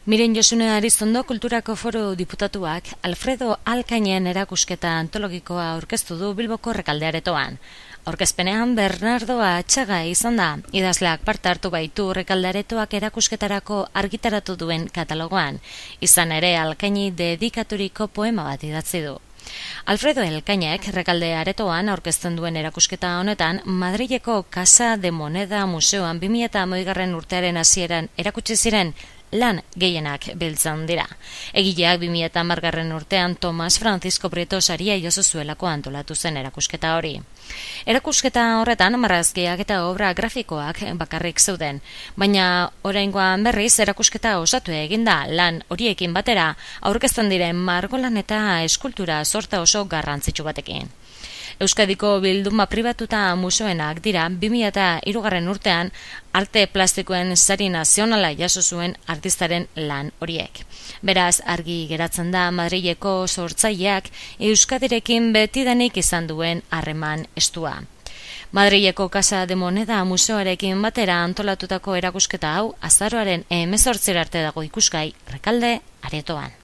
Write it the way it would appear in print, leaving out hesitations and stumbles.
Miren Josune Arizondo Kulturako Foru Diputatuak Alfredo Alkainen erakusketa antologikoa aurkeztu du Bilboko Rekalde Aretoan. Aurkezpenean Bernardo Atxaga izan da, idazleak parte hartu baitu Rekalde Aretoak erakusketarako argitaratu duen katalogoan, izan ere Alkaini dedikaturiko poema bat idatzi du. Alfredo Alkainek Rekalde Aretoan aurkezten duen erakusketa honetan Madrileko Casa de Moneda Museoan 2011 urtearen hasieran erakutsi ziren lan gehienak biltzen dira. Egileak 2010 urtean Tomas Francisco Prieto saria jaso zuelako antolatu zen erakusketa hori. Erakusketa horretan marrazkiak eta obra grafikoak bakarrik zeuden, baina oraingoan berriz erakusketa osatu eginda lan horiekin batera aurkezten diren margolan eta eskultura sorta oso garrantzitsu batekin. Euskadiko bilduma pribatuta museoenak dira 2003 urtean arte plastikoen sari nazionala jaso zuen artistaren lan horiek. Beraz, argi geratzen da Madrileko sortzaileak Euskadirekin betidanik izan duen harreman estua. Madrileko Casa de Moneda museoarekin batera antolatutako erakusketa hau azaroaren 18 arte dago ikusgai Rekalde Aretoan.